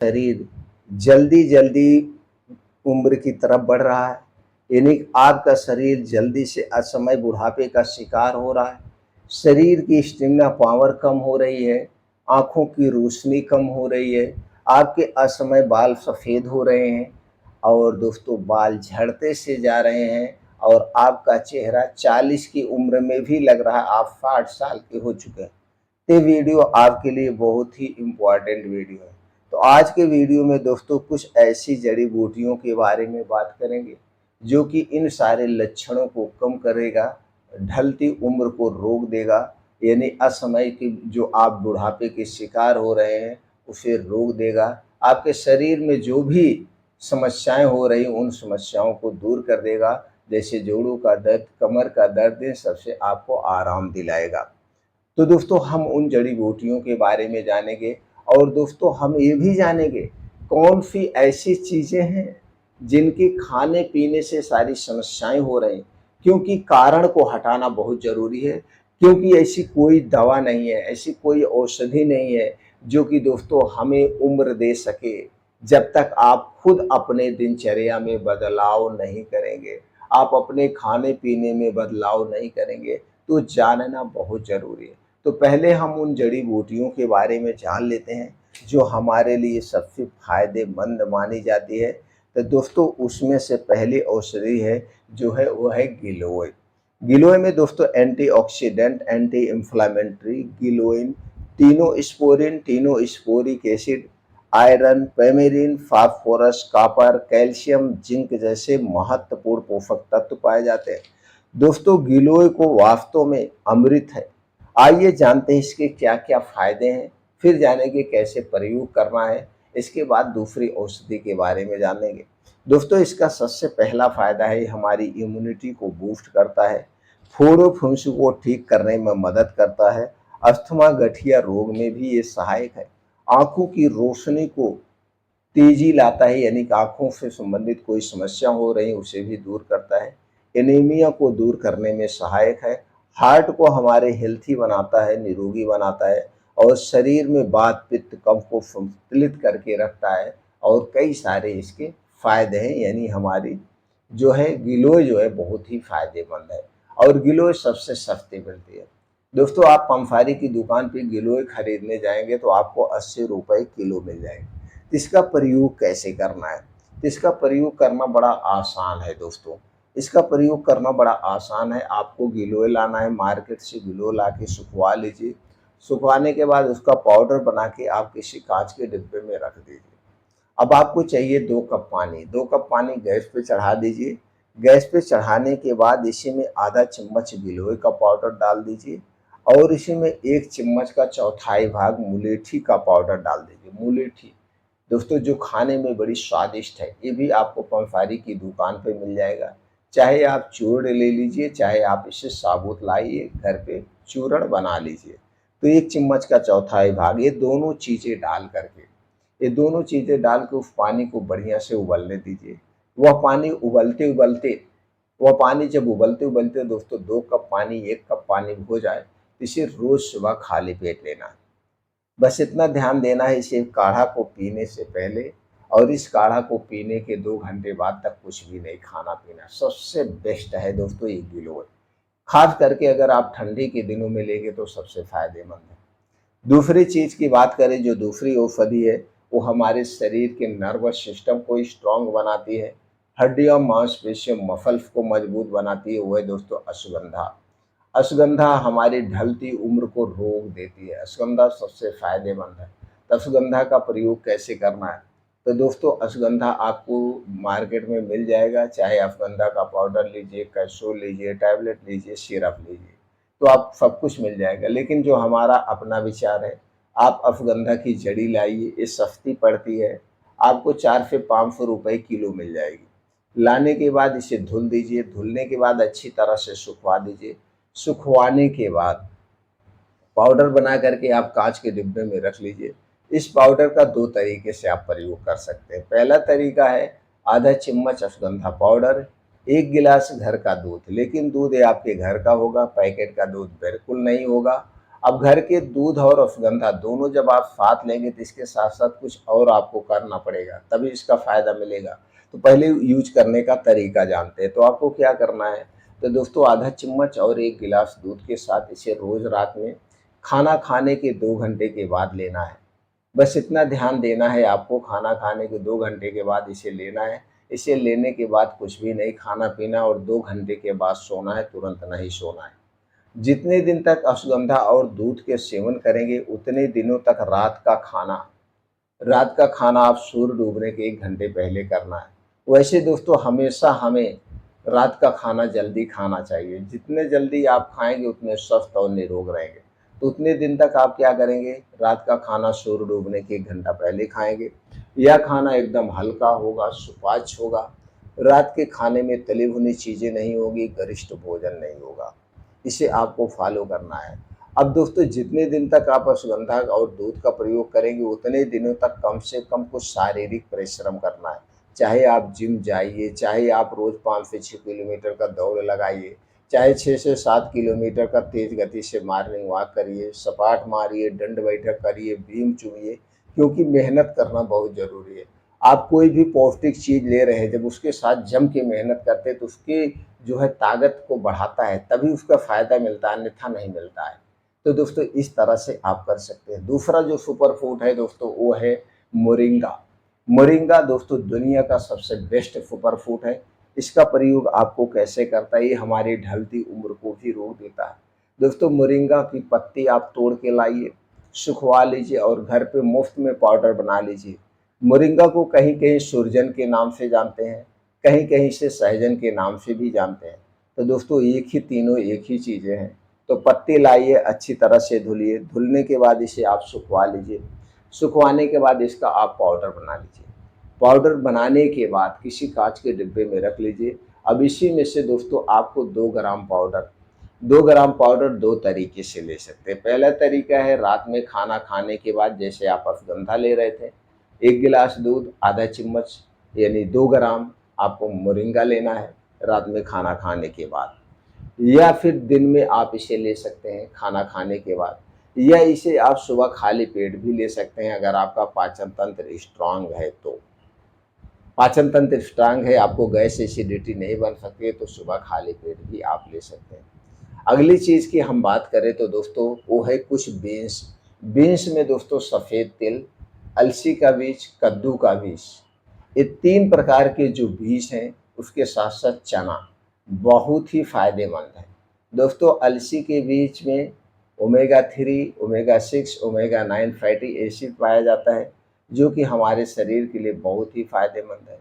शरीर जल्दी जल्दी उम्र की तरफ बढ़ रहा है, यानी आपका शरीर जल्दी से असमय बुढ़ापे का शिकार हो रहा है। शरीर की स्टेमिना पावर कम हो रही है, आँखों की रोशनी कम हो रही है, आपके असमय बाल सफ़ेद हो रहे हैं और दोस्तों बाल झड़ते से जा रहे हैं और आपका चेहरा 40 की उम्र में भी लग रहा है आप 60 साल के हो चुके हैं। ये वीडियो आपके लिए बहुत ही इम्पोर्टेंट वीडियो है। तो आज के वीडियो में दोस्तों कुछ ऐसी जड़ी बूटियों के बारे में बात करेंगे जो कि इन सारे लक्षणों को कम करेगा, ढलती उम्र को रोक देगा, यानी असमय की जो आप बुढ़ापे के शिकार हो रहे हैं उसे रोक देगा। आपके शरीर में जो भी समस्याएं हो रही उन समस्याओं को दूर कर देगा, जैसे जोड़ों का दर्द, कमर का दर्द, इन सबसे आपको आराम दिलाएगा। तो दोस्तों हम उन जड़ी बूटियों के बारे में जानेंगे और दोस्तों हम ये भी जानेंगे कौन सी ऐसी चीज़ें हैं जिनके खाने पीने से सारी समस्याएं हो रही, क्योंकि कारण को हटाना बहुत ज़रूरी है। क्योंकि ऐसी कोई दवा नहीं है, ऐसी कोई औषधि नहीं है जो कि दोस्तों हमें उम्र दे सके, जब तक आप खुद अपने दिनचर्या में बदलाव नहीं करेंगे, आप अपने खाने पीने में बदलाव नहीं करेंगे, तो जानना बहुत ज़रूरी है। तो पहले हम उन जड़ी बूटियों के बारे में जान लेते हैं जो हमारे लिए सबसे फ़ायदेमंद मानी जाती है। तो दोस्तों उसमें से पहली औषधि है जो है वो है गिलोय। गिलोय में दोस्तों एंटीऑक्सीडेंट, एंटी इन्फ्लेमेटरी, गिलोइन, टिनोस्पोरिन, टिनोस्पोरिक एसिड, आयरन, पेमेरिन, फास्फोरस, कॉपर, कैल्शियम, जिंक जैसे महत्वपूर्ण पोषक तत्व पाए जाते हैं। दोस्तों गिलोय को वास्तव में अमृत है। आइए जानते हैं इसके क्या क्या फायदे हैं, फिर जानेंगे कैसे प्रयोग करना है। इसके बाद दूसरी औषधि के बारे में जानेंगे। दोस्तों इसका सबसे पहला फायदा है हमारी इम्यूनिटी को बूस्ट करता है, फोड़ों फुंसी को ठीक करने में मदद करता है, अस्थमा गठिया रोग में भी ये सहायक है, आंखों की रोशनी को तेजी लाता है, यानी कि आँखों से संबंधित कोई समस्या हो रही उसे भी दूर करता है, एनीमिया को दूर करने में सहायक है, हार्ट को हमारे हेल्थी बनाता है, निरोगी बनाता है और शरीर में वात पित्त कफ को संतुलित करके रखता है और कई सारे इसके फायदे हैं। यानी हमारी जो है गिलोय जो है बहुत ही फायदेमंद है और गिलोय सबसे सस्ती मिलती है। दोस्तों आप पंसारी की दुकान पे गिलोय खरीदने जाएंगे तो आपको 80 रुपये किलो मिल जाएंगे। इसका प्रयोग कैसे करना है? इसका प्रयोग करना बड़ा आसान है दोस्तों। इसका प्रयोग करना बड़ा आसान है। आपको गिलोय लाना है, मार्केट से गिलोय ला के सुखवा लीजिए। सुखवाने के बाद उसका पाउडर बना के आप किसी कांच के डिब्बे में रख दीजिए। अब आपको चाहिए 2 कप पानी। 2 कप पानी गैस पे चढ़ा दीजिए। गैस पे चढ़ाने के बाद इसी में आधा चम्मच गिलोय का पाउडर डाल दीजिए और इसी में 1 चम्मच का चौथाई भाग मुलेठी का पाउडर डाल दीजिए। मुलेठी दोस्तों जो खाने में बड़ी स्वादिष्ट है, ये भी आपको पंसारी की दुकान पे मिल जाएगा। चाहे आप चूर्ण ले लीजिए, चाहे आप इसे साबुत लाइए घर पे चूर्ण बना लीजिए। तो 1 चम्मच का चौथाई भाग ये दोनों चीज़ें डाल करके, ये दोनों चीज़ें डाल के उस पानी को बढ़िया से उबलने दीजिए। वह पानी उबलते उबलते वह पानी जब उबलते उबलते दोस्तों 2 कप पानी, 1 कप पानी हो जाए, इसे रोज़ सुबह खाली पेट लेना है। बस इतना ध्यान देना है इसे काढ़ा को पीने से पहले और इस काढ़ा को पीने के 2 घंटे बाद तक कुछ भी नहीं खाना पीना। सबसे बेस्ट है दोस्तों ये गिलोय। खास करके अगर आप ठंडी के दिनों में लेंगे तो सबसे फायदेमंद है। दूसरी चीज़ की बात करें, जो दूसरी औषधि है वो हमारे शरीर के नर्वस सिस्टम को स्ट्रांग बनाती है, हड्डियां मांसपेशियों मसल्स को मजबूत बनाती है, वो है दोस्तों अश्वगंधा। अश्वगंधा हमारी ढलती उम्र को रोक देती है। अश्वगंधा सबसे फायदेमंद है। तो अश्वगंधा का प्रयोग कैसे करना है? तो दोस्तों अश्वगंधा आपको मार्केट में मिल जाएगा, चाहे अश्वगंधा का पाउडर लीजिए, कैप्सूल लीजिए, टैबलेट लीजिए, सिरप लीजिए, तो आप सब कुछ मिल जाएगा। लेकिन जो हमारा अपना विचार है, आप अश्वगंधा की जड़ी लाइए, ये सस्ती पड़ती है, आपको 4 से 500 रुपये किलो मिल जाएगी। लाने के बाद इसे धुल दीजिए, धुलने के बाद अच्छी तरह से सुखवा दीजिए। सुखवाने के बाद पाउडर बना करके आप कांच के डिब्बे में रख लीजिए। इस पाउडर का 2 तरीके से आप प्रयोग कर सकते हैं। पहला तरीका है आधा चम्मच अश्वगंधा पाउडर, 1 गिलास घर का दूध, लेकिन दूध ये आपके घर का होगा, पैकेट का दूध बिल्कुल नहीं होगा। अब घर के दूध और अश्वगंधा दोनों जब आप साथ लेंगे तो इसके साथ साथ कुछ और आपको करना पड़ेगा, तभी इसका फ़ायदा मिलेगा। तो पहले यूज करने का तरीका जानते हैं। तो आपको क्या करना है, तो दोस्तों आधा चम्मच और 1 गिलास दूध के साथ इसे रोज़ रात में खाना खाने के 2 घंटे के बाद लेना है। बस इतना ध्यान देना है आपको, खाना खाने के 2 घंटे के बाद इसे लेना है। इसे लेने के बाद कुछ भी नहीं खाना-पीना और 2 घंटे के बाद सोना है, तुरंत नहीं सोना है। जितने दिन तक अश्वगंधा और दूध के सेवन करेंगे उतने दिनों तक रात का खाना आप सूर्य डूबने के 1 घंटे पहले करना है। वैसे दोस्तों हमेशा हमें रात का खाना जल्दी खाना चाहिए। जितने जल्दी आप खाएँगे उतने स्वस्थ और निरोग रहेंगे। तो उतने दिन तक आप क्या करेंगे, रात का खाना सूर्य डूबने के 1 घंटा पहले खाएँगे। यह खाना एकदम हल्का होगा, सुपाच्य होगा। रात के खाने में तली भुनी चीज़ें नहीं होगी, गरिष्ठ भोजन नहीं होगा। इसे आपको फॉलो करना है। अब दोस्तों जितने दिन तक आप अश्वगंधा और दूध का प्रयोग करेंगे उतने दिनों तक कम से कम कुछ शारीरिक परिश्रम करना है। चाहे आप जिम जाइए, चाहे आप रोज़ 5 से 6 किलोमीटर का दौड़ लगाइए, चाहे 6 से 7 किलोमीटर का तेज़ गति से मॉर्निंग वॉक करिए, सपाट मारिए, दंड बैठक करिए, बीम चूमिए, क्योंकि मेहनत करना बहुत ज़रूरी है। आप कोई भी पौष्टिक चीज़ ले रहे हैं, जब उसके साथ जम के मेहनत करते हैं तो उसकी जो है ताकत को बढ़ाता है, तभी उसका फ़ायदा मिलता है, अन्यथा नहीं मिलता है। तो दोस्तों इस तरह से आप कर सकते हैं। दूसरा जो सुपर फूड है दोस्तों वो है मोरिंगा। मोरिंगा दोस्तों दुनिया का सबसे बेस्ट सुपर फूड है। इसका प्रयोग आपको कैसे करता है, ये हमारी ढलती उम्र को भी रोक देता है। दोस्तों मोरिंगा की पत्ती आप तोड़ के लाइए, सुखवा लीजिए और घर पे मुफ्त में पाउडर बना लीजिए। मोरिंगा को कहीं-कहीं सुरजन के नाम से जानते हैं, कहीं-कहीं से सहजन के नाम से भी जानते हैं। तो दोस्तों एक ही तीनों एक ही चीज़ें हैं। तो पत्ते लाइए, अच्छी तरह से धुलिए, धुलने के बाद इसे आप सुखवा लीजिए। सुखवाने के बाद इसका आप पाउडर बना लीजिए। पाउडर बनाने के बाद किसी काँच के डिब्बे में रख लीजिए। अब इसी में से दोस्तों आपको 2 ग्राम पाउडर 2 तरीके से ले सकते हैं। पहला तरीका है रात में खाना खाने के बाद, जैसे आप अश्वगंधा ले रहे थे, 1 गिलास दूध, आधा चम्मच यानी 2 ग्राम आपको मोरिंगा लेना है रात में खाना खाने के बाद। या फिर दिन में आप इसे ले सकते हैं खाना खाने के बाद, या इसे आप सुबह खाली पेट भी ले सकते हैं अगर आपका पाचन तंत्र स्ट्रांग है तो। पाचन तंत्र स्ट्रांग है, आपको गैस एसिडिटी नहीं बन सकती है, तो सुबह खाली पेट भी आप ले सकते हैं। अगली चीज़ की हम बात करें तो दोस्तों वो है कुछ बीन्स। बीन्स में दोस्तों सफ़ेद तिल, अलसी का बीज, कद्दू का बीज, ये 3 प्रकार के जो बीज हैं, उसके साथ साथ चना बहुत ही फ़ायदेमंद है। दोस्तों अलसी के बीज में omega 3, omega 6, omega 9 fatty acid पाया जाता है, जो कि हमारे शरीर के लिए बहुत ही फ़ायदेमंद है।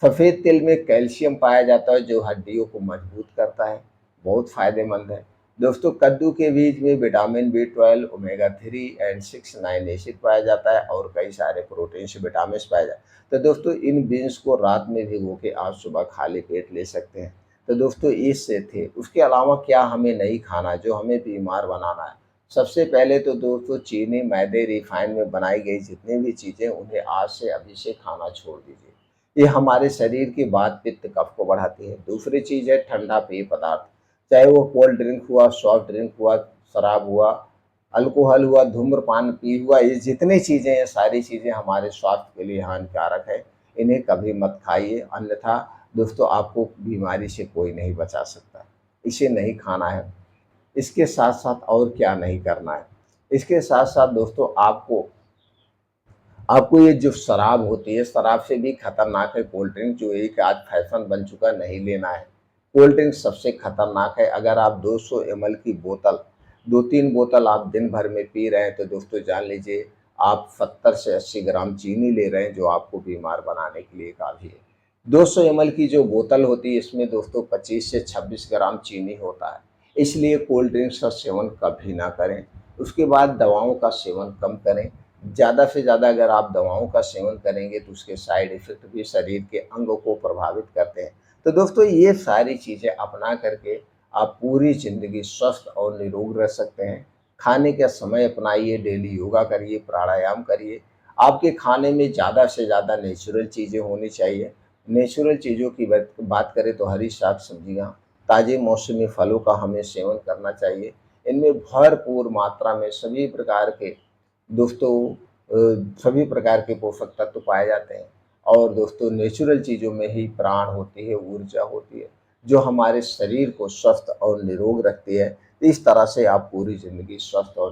सफ़ेद तिल में कैल्शियम पाया जाता है, जो हड्डियों को मजबूत करता है, बहुत फ़ायदेमंद है। दोस्तों कद्दू के बीज में vitamin B12, omega 3 and 6 9 acid पाया जाता है और कई सारे प्रोटीन्स विटामिन्स पाए जाते हैं। तो दोस्तों इन बीन्स को रात में भिगो के आप सुबह खाली पेट ले सकते हैं। तो दोस्तों इससे थे, उसके अलावा क्या हमें नहीं खाना जो हमें बीमार बनाना है। सबसे पहले तो दोस्तों चीनी, मैदे, रिफाइन में बनाई गई जितनी भी चीज़ें उन्हें आज से अभी से खाना छोड़ दीजिए। ये हमारे शरीर की वात पित्त कफ को बढ़ाती है। दूसरी चीज़ है ठंडा पेय पदार्थ, चाहे वो कोल्ड ड्रिंक हुआ, सॉफ्ट ड्रिंक हुआ, शराब हुआ, अल्कोहल हुआ, धूम्रपान पी हुआ, ये जितनी चीज़ें हैं सारी चीज़ें हमारे स्वास्थ्य के लिए हानिकारक है। इन्हें कभी मत खाइए, अन्यथा दोस्तों आपको बीमारी से कोई नहीं बचा सकता। इसे नहीं खाना है। इसके साथ साथ और क्या नहीं करना है, इसके साथ साथ दोस्तों आपको आपको ये जो शराब होती है, शराब से भी खतरनाक है कोल्ड ड्रिंक, जो एक आज फैशन बन चुका, नहीं लेना है। कोल्ड ड्रिंक सबसे खतरनाक है। अगर आप 200 ml की बोतल 2-3 बोतल आप दिन भर में पी रहे हैं तो दोस्तों जान लीजिए आप 70 से 80 ग्राम चीनी ले रहे हैं, जो आपको बीमार बनाने के लिए काफ़ी है। 200 ml की जो बोतल होती है इसमें दोस्तों 25 से 26 ग्राम चीनी होता है। इसलिए कोल्ड ड्रिंक्स का सेवन कभी ना करें। उसके बाद दवाओं का सेवन कम करें। ज़्यादा से ज़्यादा अगर आप दवाओं का सेवन करेंगे तो उसके साइड इफ़ेक्ट भी शरीर के अंगों को प्रभावित करते हैं। तो दोस्तों ये सारी चीज़ें अपना करके आप पूरी ज़िंदगी स्वस्थ और निरोग रह सकते हैं। खाने का समय अपनाइए, डेली योगा करिए, प्राणायाम करिए। आपके खाने में ज़्यादा से ज़्यादा नेचुरल चीज़ें होनी चाहिए। नेचुरल चीज़ों की बात करें तो हरी साग सब्जियाँ, ताज़े मौसमी फलों का हमें सेवन करना चाहिए। इनमें भरपूर मात्रा में सभी प्रकार के दोस्तों सभी प्रकार के पोषक तत्व पाए जाते हैं। और दोस्तों नेचुरल चीज़ों में ही प्राण होती है, ऊर्जा होती है, जो हमारे शरीर को स्वस्थ और निरोग रखती है। इस तरह से आप पूरी ज़िंदगी स्वस्थ और